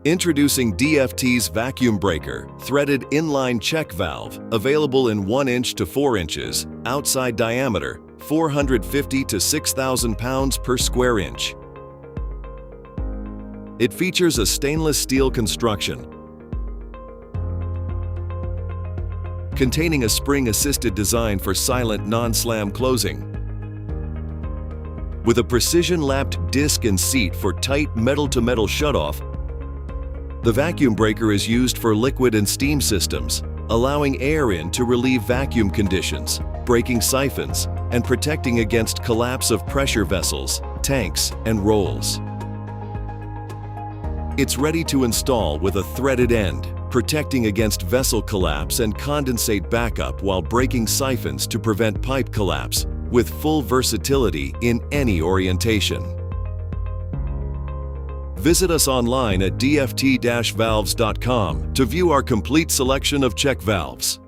Introducing DFT's Vacuum Breaker, threaded inline check valve, available in 1 inch to 4 inches, outside diameter, 450 to 6,000 pounds per square inch. It features a stainless steel construction, containing a spring-assisted design for silent non-slam closing, with a precision-lapped disc and seat for tight metal-to-metal shutoff. The vacuum breaker is used for liquid and steam systems, allowing air in to relieve vacuum conditions, breaking siphons, and protecting against collapse of pressure vessels, tanks, and rolls. It's ready to install with a threaded end, protecting against vessel collapse and condensate backup while breaking siphons to prevent pipe collapse, with full versatility in any orientation. Visit us online at dft-valves.com to view our complete selection of check valves.